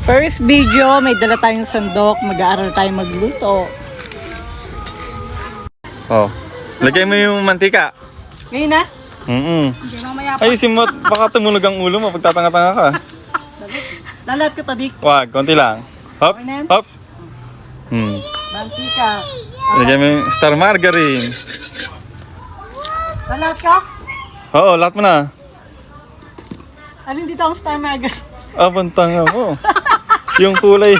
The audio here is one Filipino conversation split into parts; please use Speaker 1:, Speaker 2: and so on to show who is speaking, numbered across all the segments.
Speaker 1: First video, may dala tayong sandok. Mag-aaral tayong magluto.
Speaker 2: Oh. Lagay mo yung mantika.
Speaker 1: Ngayon na?
Speaker 3: Hindi, mamaya pa.
Speaker 2: Ayusin mo, baka tumunog ang ulo mo pag tatanga-tanga ka.
Speaker 1: Lalat ko tadik.
Speaker 2: Wag, konti lang. Hops,
Speaker 1: Ano yan?
Speaker 2: hops.
Speaker 1: Mantika.
Speaker 2: Lagay mo yung star margarine.
Speaker 1: Lalat ka?
Speaker 2: Oo, lahat mo na.
Speaker 1: Alin dito ang Star Magazine?
Speaker 2: Tanga mo. Yung kulay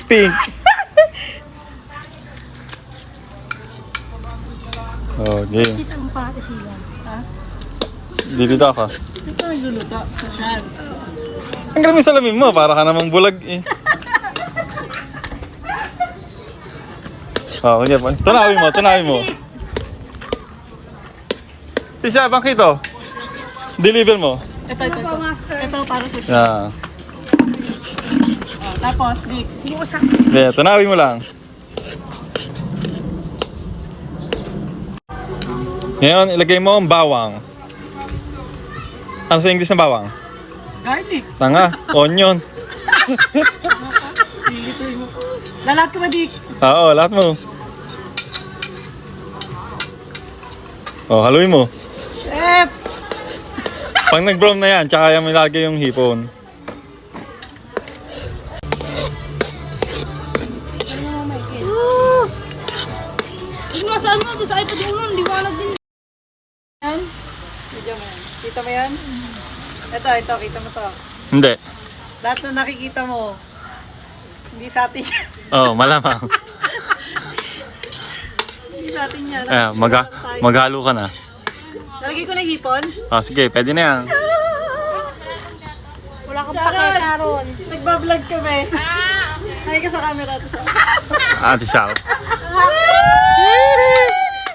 Speaker 2: pink. Okay.
Speaker 3: Kita mo pa natin sila.
Speaker 2: Dito ako.
Speaker 1: Ito nagluluto sa shed.
Speaker 2: Ang galing yung salamin mo, para ka namang bulag eh. Oh, okay pa. Tunawin mo. Isa, bang kito? Deliver mo.
Speaker 1: Ito. Ito para sa shed.
Speaker 2: Yeah.
Speaker 1: Tapos, Rick.
Speaker 3: Iusak.
Speaker 2: Yeah, tunawin mo lang. Ngayon, ilagay mo ang bawang. Ano sa English ng bawang?
Speaker 1: Garlic.
Speaker 2: Tanga, onion.
Speaker 1: Lilituin mo. Lalat ko ba, Dick?
Speaker 2: Oo, lahat mo. Oh, haluin mo.
Speaker 1: Chef!
Speaker 2: Pag nag-brown na yan, tsaka yung ilagay yung hipon.
Speaker 3: Huwag nga saan mo, doon sa iPad yung ulo, liwanag din.
Speaker 1: Yan. Medyo mo yan. Kita mo yan? Ito. Kita mo to.
Speaker 2: Hindi.
Speaker 1: Lahat na nakikita mo. Hindi sa atin yan.
Speaker 2: Oh, malamang.
Speaker 1: Hindi sa atin yan.
Speaker 2: Maghalo ka na.
Speaker 1: Lalagay ko na yung hipon.
Speaker 2: Oh, sige, pwede na yan.
Speaker 3: Wala kang pake, Sharon.
Speaker 1: Nagbablog kami. Ay ka sa camera.
Speaker 2: Ate Shao.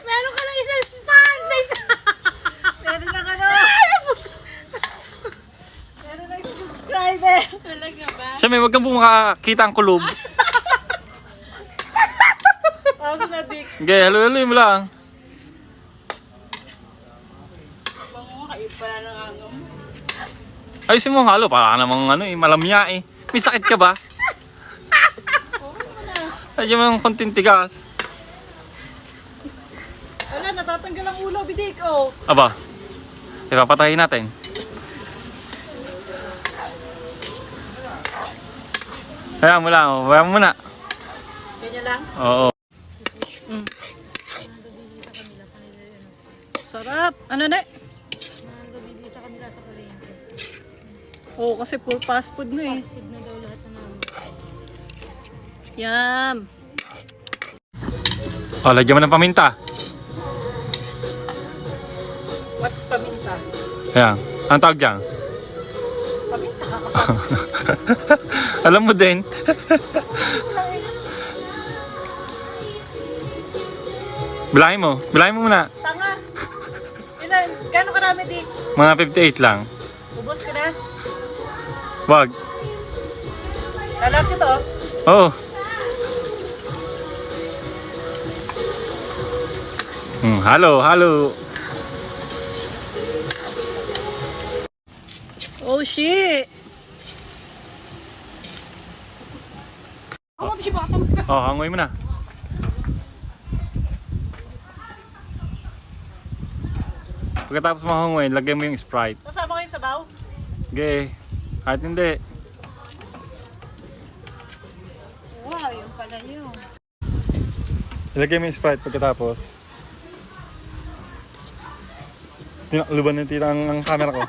Speaker 3: Meron ka lang isang span sa isa.
Speaker 1: Meron na ka na. Meron na yung subscriber.
Speaker 3: Talaga ba?
Speaker 2: Siya, wag kang pumakakita ang kulob.
Speaker 1: Tapos na, Dick.
Speaker 2: Okay, halo-halo mo lang.
Speaker 3: Kayo pala ng angam.
Speaker 2: Ayusin mo ang halo, para ka namang malamya eh. May sakit ka ba? Ayun mo yung konting tigas.
Speaker 1: Wala, natatanggal ang ulo, bidik. Oh.
Speaker 2: Aba, ipapatayin natin. Hayaan mo lang, hayaan mo muna.
Speaker 1: Ganyan lang.
Speaker 2: Oo.
Speaker 1: Sarap. Ano na?
Speaker 3: Nagabibili sa kanila sa palengke.
Speaker 1: Oo, kasi full fast food na eh.
Speaker 3: Food na daw lahat na namin.
Speaker 1: Yum.
Speaker 2: Oh, lagyan mo ng paminta.
Speaker 1: What's paminta?
Speaker 2: Ayan, ang tawag dyan.
Speaker 1: Paminta ka kasi.
Speaker 2: Alam mo din. Bilangin mo muna.
Speaker 1: Tanga. Ilan? Gano'ng karami, Dick?
Speaker 2: Mga 58 lang.
Speaker 1: Ubos ka na?
Speaker 2: Wag.
Speaker 1: Lalat ko to.
Speaker 2: Oo. Halo.
Speaker 1: Oh, shit.
Speaker 3: Ako ito si Batang.
Speaker 2: Oh, hangoy mo na. Pagkatapos mo hangoy, lagay mo yung Sprite.
Speaker 1: Kasama ko yung sabaw?
Speaker 2: Okay. Kahit hindi.
Speaker 3: Wow, yun pala yun.
Speaker 2: Ilagay mo yung Sprite pagkatapos. Luban ng tita ang camera ko.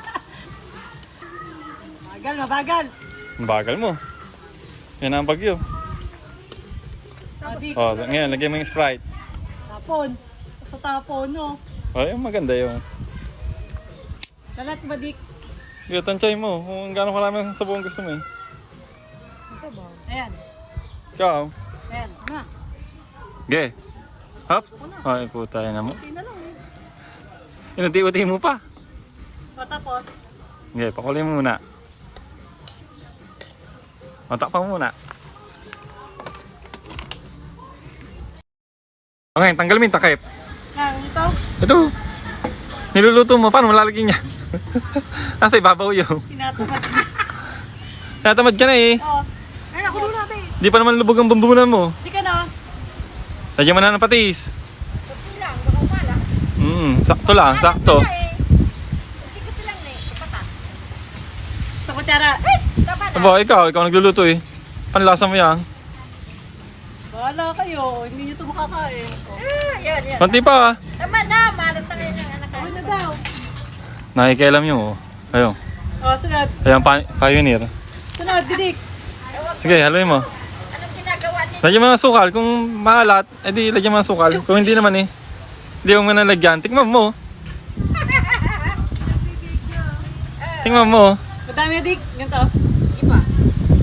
Speaker 1: Mabagal.
Speaker 2: Ang bagal mo. Yan ang bagyo.
Speaker 1: Dick.
Speaker 2: Oh, ngayon, lagay mo yung Sprite.
Speaker 1: Tapon. Sa tapon, no?
Speaker 2: Oh, yung maganda yung.
Speaker 1: Lalat ba, Dick?
Speaker 2: Tansay mo kung gaano karami ang sabong gusto mo eh.
Speaker 1: Ayan.
Speaker 2: Ikaw.
Speaker 1: Ayan. Na.
Speaker 2: Okay. Hops. Ay, puta yan mo.
Speaker 1: Hindi na lang eh.
Speaker 2: Inuti-uti mo pa.
Speaker 1: O tapos,
Speaker 2: Okay, pakulay mo muna. Matak pa muna. Okay, tanggal mo yung takip.
Speaker 1: ito.
Speaker 2: Ito. Niluluto mo. Paano malalagyan niya? Nasa ibabaw yung.
Speaker 1: Tinatamad.
Speaker 2: Natamad ka na eh.
Speaker 1: Oh.
Speaker 2: Di pa naman lubog ang bambunan mo.
Speaker 1: Di ka na.
Speaker 2: Lagyan mo na ng patis.
Speaker 3: Kunti lang, baka umala.
Speaker 2: Sakto lang, sakto.
Speaker 3: Kunti lang na eh. Kapata.
Speaker 1: Sa kutsara.
Speaker 3: Tama na.
Speaker 2: Aba, ikaw nagluluto eh. Panlasa mo yan.
Speaker 1: Bahala kayo. Hindi nyo ito makakain.
Speaker 3: Yan.
Speaker 2: Konti pa ah.
Speaker 3: Tama na, malat na kayo ng anak.
Speaker 1: Ano na daw?
Speaker 2: Nakikialam nyo oh. Ayun.
Speaker 1: Sunod.
Speaker 2: Ayan, pioneer.
Speaker 1: Sunod, didik.
Speaker 2: Sige, haluin mo.
Speaker 3: Anong ginagawa niyo?
Speaker 2: Lagyan mo ng sukal. Kung maalat, edi lagyan mo ng sukal. Kung hindi naman eh. Hindi mo nalagyan. Tingnan mo. Tingnan mo.
Speaker 1: Madami, dik. Ganito.
Speaker 3: Iba.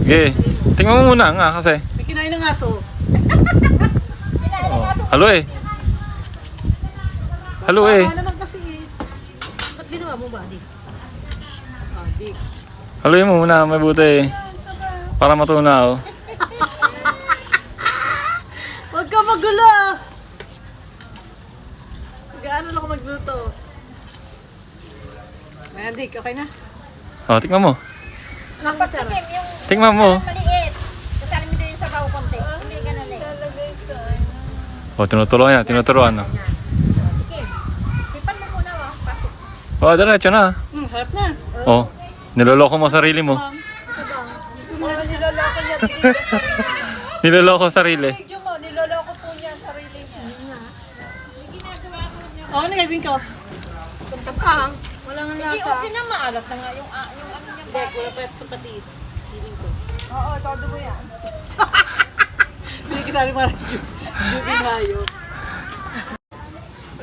Speaker 2: Okay. Tingnan mo muna nga kasi.
Speaker 1: May kinain ng aso.
Speaker 3: Kinain na nga ito.
Speaker 2: Halo eh. Halo eh.
Speaker 1: Baka naman kasi eh.
Speaker 3: Ba't ginawa mo ba, di?
Speaker 1: Dik.
Speaker 2: Haluin mo muna, mabuti. Para matunaw.
Speaker 1: Huwag ka magulo. Gaano lang ako magluto. Ayan, dik. Okay na.
Speaker 2: Oh, tingnan mo.
Speaker 3: Napatikim yung
Speaker 2: Tingnan mo.
Speaker 3: maliit. Kasali mo doon yung sabaw konti. Hindi ganun eh.
Speaker 2: Oh, tinuturuan yan. Tinuturuan. Oh,
Speaker 3: Tikim. Tipan mo muna wa. Pasok.
Speaker 2: oh diretso na.
Speaker 1: Harap na.
Speaker 2: Oh, niloloko mo sarili mo.
Speaker 1: Mga niloloko niya, didik.
Speaker 2: Niloloko sarili.
Speaker 1: Medyo mo, niloloko po niya ang sarili niya. Oo, nagagawin ko.
Speaker 3: Tapang. Walang lasa. Hindi, okay na maalat na nga yung ano niya.
Speaker 1: Hindi, wala pa sa patis. Hiling ko.
Speaker 3: Oo, todo mo yan.
Speaker 1: Binigyan mo rin yung hayo.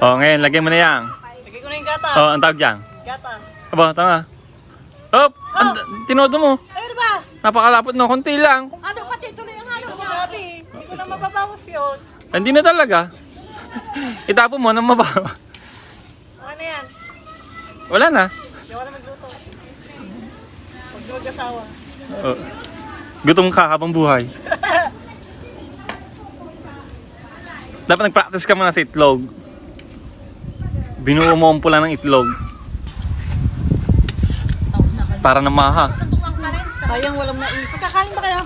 Speaker 2: Oh, ngayon, lagyan mo na yan.
Speaker 1: Lagay ko na yung gatas.
Speaker 2: Oh, ang tawag dyan.
Speaker 1: Gatas.
Speaker 2: Aba, tama. Hop! Tinodo mo.
Speaker 1: Ay, ano ba?
Speaker 2: Napakalapot na. Konti lang.
Speaker 3: Ano pati tuloy ang halo niya?
Speaker 1: Sabi, hindi ko na mababawas yun.
Speaker 2: Hindi na talaga. Itapo mo nang mabawa.
Speaker 1: Ano yan?
Speaker 2: Wala na.
Speaker 1: Hindi ako na magluto. Huwag na mag-asawa.
Speaker 2: Oh. Gutom ka habang buhay. Dapat nag-practice ka muna sa itlog. Binuo mo ang pula ng itlog. Para na maha.
Speaker 3: Sandok lang ka rin.
Speaker 1: Sayang walang mais.
Speaker 3: Magkakaling ba kayo?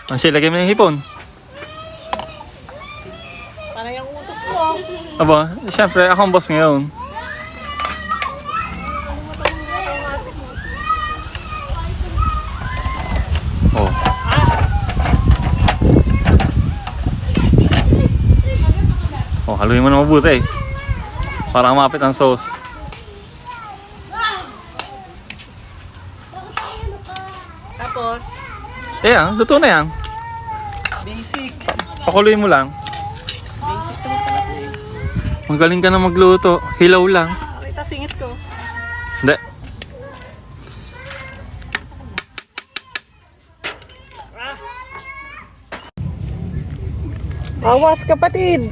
Speaker 2: Ang siya, lagay mo ng hipon.
Speaker 1: Para yung utos mo.
Speaker 2: Aba, syempre, ako ang boss ngayon. Oh. Oh, haluin mo na mabuti. Para kumapit ang sauce.
Speaker 1: Tapos,
Speaker 2: Ayan, luto na yan.
Speaker 1: basic.
Speaker 2: Pakuluin mo lang.
Speaker 1: Basic naman pala ito eh.
Speaker 2: Magaling ka na magluto. Hilaw lang.
Speaker 1: Okay, tas singit ko.
Speaker 2: Hindi.
Speaker 1: Awas kapatid!